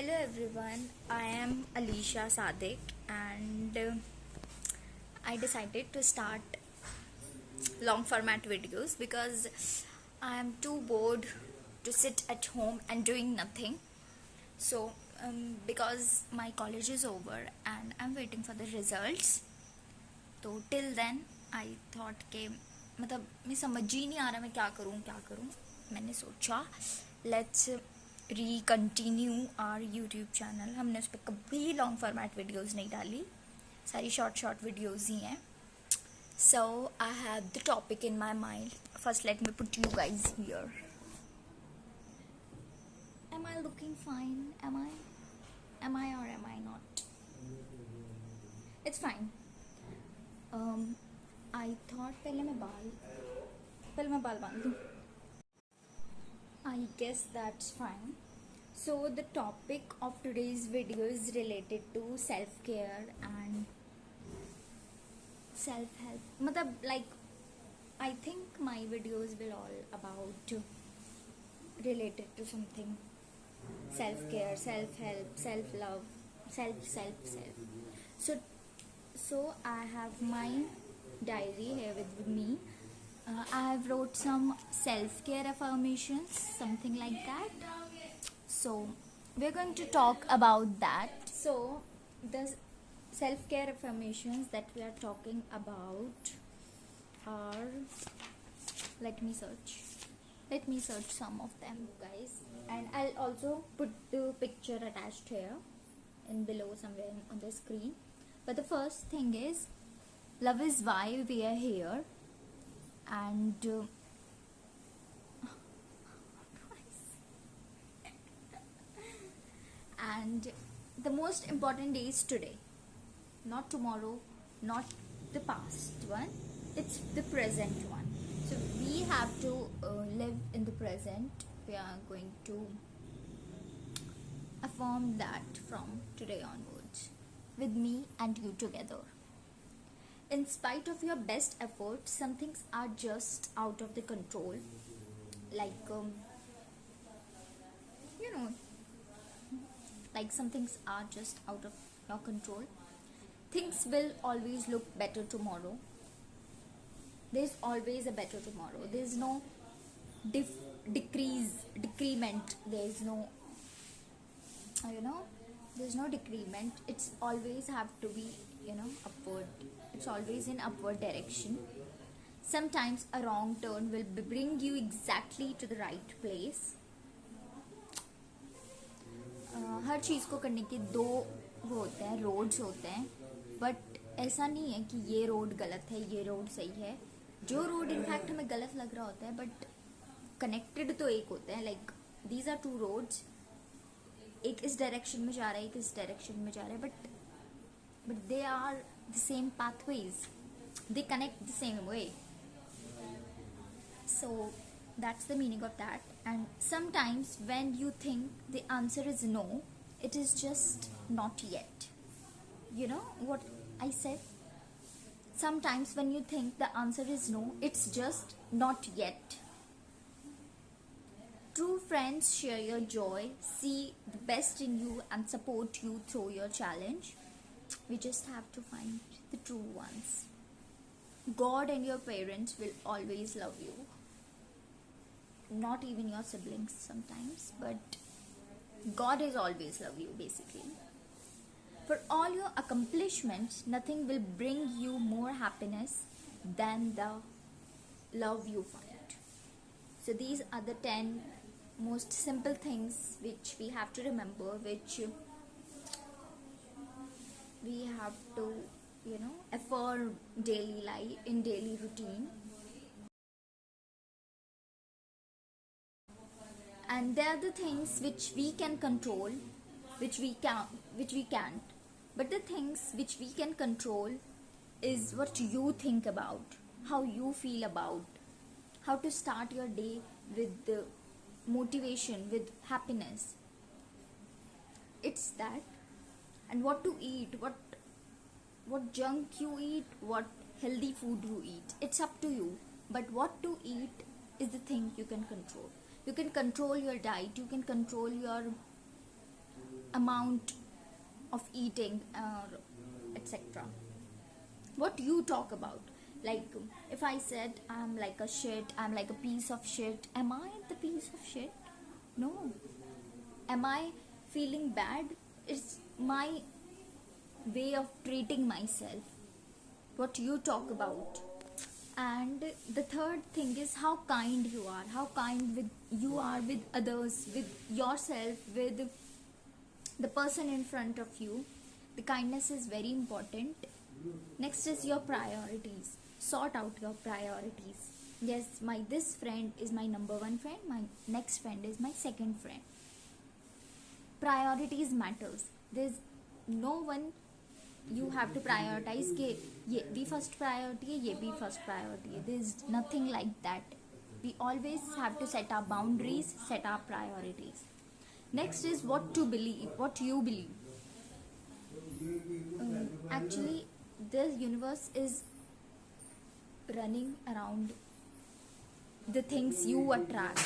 Hello everyone, I am Alisha Sadiq and I decided to start long format videos because I am too bored to sit at home and doing nothing. So, because my college is over and I'm waiting for the results, तो till then I thought कि मतलब मैं समझ ही नहीं आ रहा मैं क्या करूँ मैंने सोचा let's recontinue our YouTube channel. हमने उस पर कभी लॉन्ग फॉर्मेट वीडियोस नहीं डाली, सारी शॉर्ट वीडियोस ही हैं. So I have the topic in my mind. First let me put you guys here. Am I looking fine? Am I और am I not? It's fine. I thought पहले मैं बाल बांध दूँ. I guess that's fine. So the topic of today's video is related to self-care and self-help. मतलब like I think my videos will all about related to something self-care, self-help, self-love, self. So I have my diary here with me. I have wrote some self-care affirmations, something like that. So we're going to talk about that. So the self-care affirmations that we are talking about are, let me search some of them, guys, and I'll also put the picture attached here in below somewhere on the screen. But the first thing is, love is why we are here. And and the most important day is today, not tomorrow, not the past one, it's the present one. So we have to live in the present. We are going to affirm that from today onwards, with me and you together. In spite of your best efforts, some things are just out of the control. Like, like some things are just out of your control. Things will always look better tomorrow. There's always a better tomorrow. There's no decrement. There's no, there's no decrement. It's always have to be, upward. It's always in upward direction. Sometimes a wrong turn will bring you exactly to the right place. हर चीज़ को करने के दो वो होते हैं, roads होते हैं, but ऐसा नहीं है कि ये रोड गलत है, ये रोड सही है. जो रोड इनफैक्ट हमें गलत लग रहा होता है, बट कनेक्टेड तो एक होते हैं. Like these are two roads, एक इस डायरेक्शन में जा रहा है, एक इस डायरेक्शन में जा रहा है, but they are the same pathways, they connect the same way. So that's the meaning of that. And sometimes when you think the answer is no, it is just not yet. You know what I said? Sometimes when you think the answer is no, it's just not yet. True friends share your joy, see the best in you and support you through your challenge. We just have to find the true ones. God and your parents will always love you. Not even your siblings sometimes, but God is always love you basically. For all your accomplishments, nothing will bring you more happiness than the love you find. So these are the 10 most simple things which we have to remember, which we have to, affirm daily life, in daily routine. And they are the things which we can control, which we can't. But the things which we can control is what you think about, how you feel about, how to start your day with the motivation, with happiness. It's that. And what to eat, what junk you eat, what healthy food you eat, it's up to you. But what to eat is the thing you can control. You can control your diet, you can control your amount of eating or etc. What you talk about, like if I said I'm like a shit, I'm like a piece of shit, am I the piece of shit? No. Am I feeling bad? It's my way of treating myself. What you talk about. And the third thing is how kind you are, how kind with you are with others, with yourself, with the person in front of you. The kindness is very important. Next is your priorities. Sort out your priorities. Yes, my this friend is my number one friend, my next friend is my second friend. Priorities matters. There's no one you have to prioritize के ये भी first priority है, ये भी first priority है. There's nothing like that. We always have to set our boundaries, set our priorities. Next is what to believe, what you believe. Actually, this universe is running around the things you attract,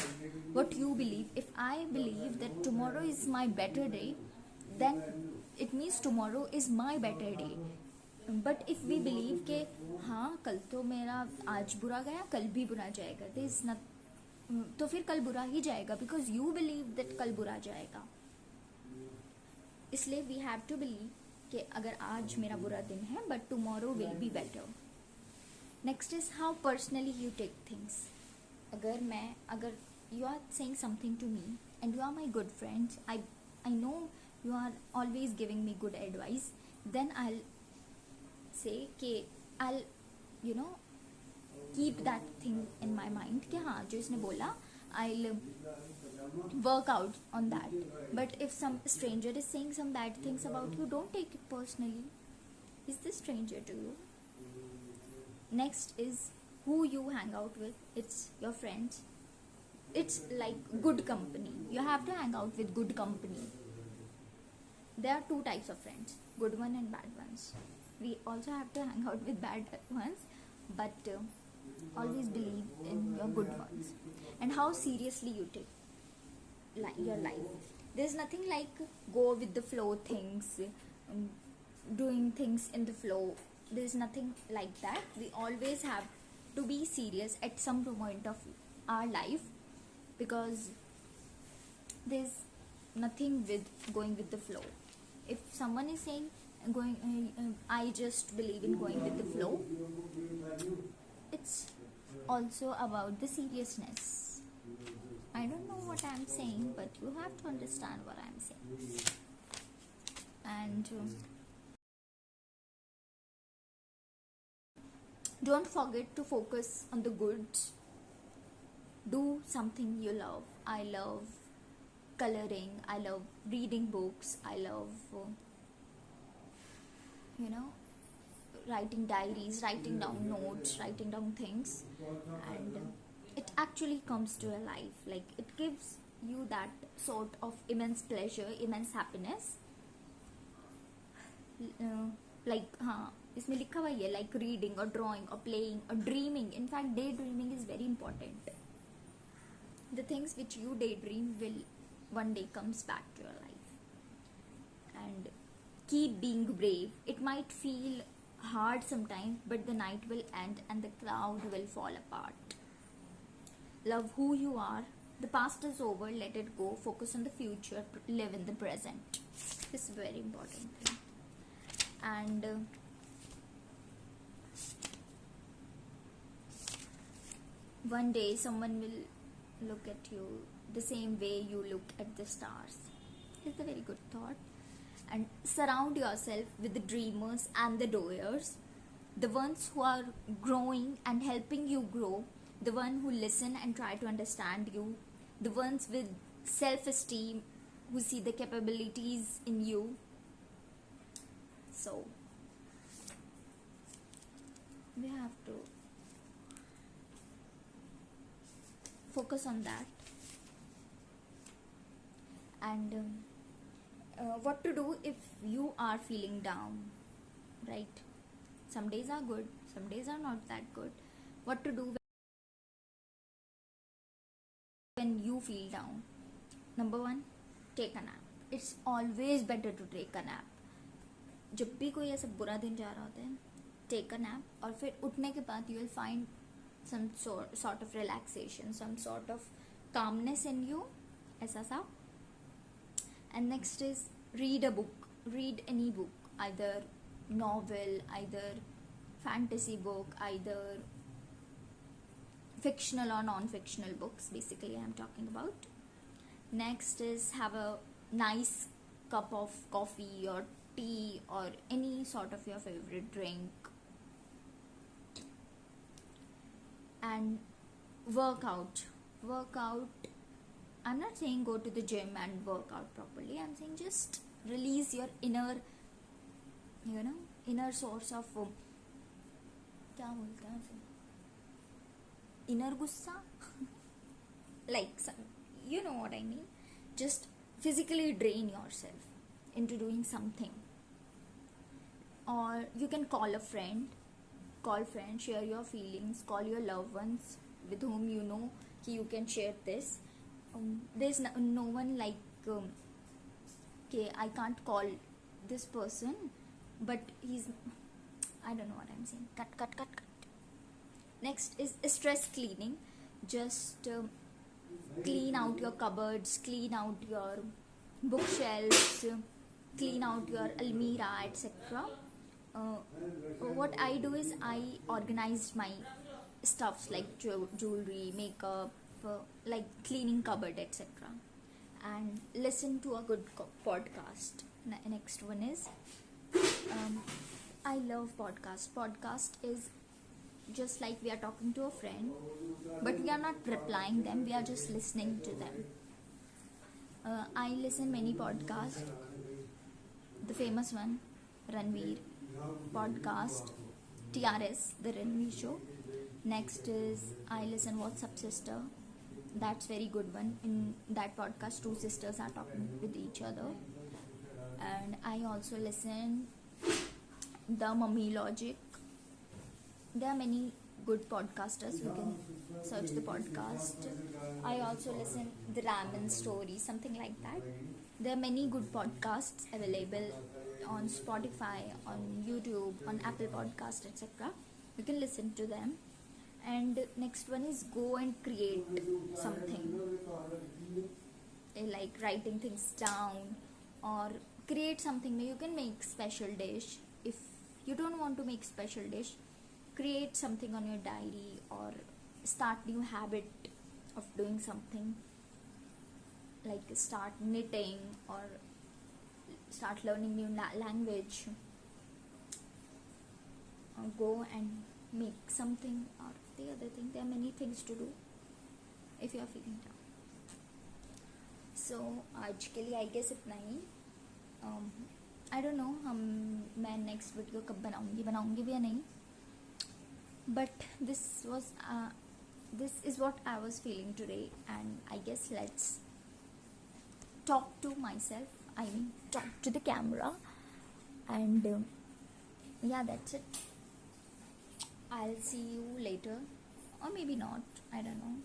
what you believe. If I believe that tomorrow is my better day, then it means tomorrow is my better day. But if we believe के हाँ कल तो मेरा आज बुरा गया, कल भी बुरा जाएगा, there is not, तो फिर कल बुरा ही जाएगा, because you believe that कल बुरा जाएगा. इसलिए we have to believe कि अगर आज मेरा बुरा दिन है, but tomorrow will be better. Next is how personally you take things. अगर you are saying something to me and you are my good friend, I know you are always giving me good advice, then I'll say कि I'll keep that thing in my mind कि हाँ जो इसने बोला, I'll work out on that. But if some stranger is saying some bad things about you, don't take it personally. Is this stranger to you? Next is who you hang out with. It's your friends. It's like good company. You have to hang out with good company. There are two types of friends, good one and bad ones. We also have to hang out with bad ones, but always believe in your good ones. And how seriously you take your life. There's nothing like go with the flow things, doing things in the flow. There's nothing like that. We always have to be serious at some point of our life, because there's nothing with going with the flow. If someone is saying I just believe in going with the flow, it's also about the seriousness. I don't know what I'm saying, but you have to understand what I'm saying. And don't forget to focus on the goods. Do something you love. I love coloring, I love reading books, I love writing diaries, writing down notes, writing down things, and it actually comes to your life. Like it gives you that sort of immense pleasure, immense happiness. Like इसमें लिखा हुआ है like reading or drawing or playing or dreaming. In fact, daydreaming is very important. The things which you daydream will one day comes back to your life. And keep being brave. It might feel hard sometimes, but the night will end and the cloud will fall apart. Love who you are. The past is over, let it go. Focus on the future, live in the present. This is a very important thing. And one day someone will look at you the same way you look at the stars. It's a very good thought. And surround yourself with the dreamers and the doers, the ones who are growing and helping you grow, the one who listen and try to understand you, the ones with self-esteem who see the capabilities in you. So we have to focus on that. And what to do if you are feeling down, right? Some days are good, some days are not that good. What to do when you feel down? Number one, take a nap. it's always better to take a nap. जब भी कोई ऐसा बुरा दिन जा रहा होता है, take a nap, और फिर उठने के बाद you will find some sort of relaxation, some sort of calmness in you, ऐसा सा. And next is read a book, read any book, either novel, either fantasy book, either fictional or non-fictional books, basically I'm talking about. Next is have a nice cup of coffee or tea or any sort of your favorite drink, and work out. I'm not saying go to the gym and work out properly. I'm saying just release your inner source of क्या बोलते हैं उसे, inner गुस्सा like you know what I mean. Just physically drain yourself into doing something. Or you can call a friend, share your feelings, call your loved ones with whom you know you can share this. There's no one like okay, I can't call this person, but I don't know what I'm saying. Cut. Next is stress cleaning. Just clean out your cupboards, clean out your bookshelves, clean out your almirah, etc. What I do is I organize my stuffs like jewelry, makeup, like cleaning cupboard, etc. And listen to a good podcast. Next one is I love podcast. Podcast is just like we are talking to a friend, but we are not replying them, we are just listening to them. I listen many podcasts. The famous one, Ranveer podcast, TRS, the Ranveer show. Next is I listen WhatsApp Sister. That's very good one. In that podcast, two sisters are talking with each other. And I also listen The Mummy Logic. There are many good podcasters. You can search the podcast. I also listen The Ramen Story, something like that. There are many good podcasts available on Spotify, on YouTube, on Apple Podcast, etc. You can listen to them. And next one is go and create something, like writing things down or create something. You can make special dish. If you don't want to make special dish, create something on your diary or start new habit of doing something, like start knitting or start learning new language, or go and make something out of the other thing. There are many things to do if you are feeling down. So आज के लिए I guess इतना ही. I don't know मैं next video कब बनाऊंगी भी या नहीं. But this is what I was feeling today, and I guess let's talk to myself. I mean, talk to the camera, and yeah, that's it. I'll see you later, or maybe not. I don't know.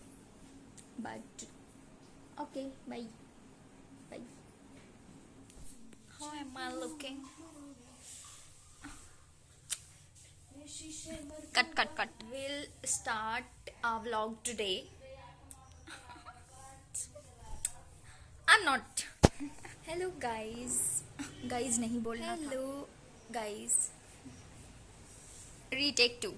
But okay, bye. How am I looking? Cut. We'll start our vlog today. I'm not. Hello guys. Guys नहीं बोलना. Hello guys. Retake 2.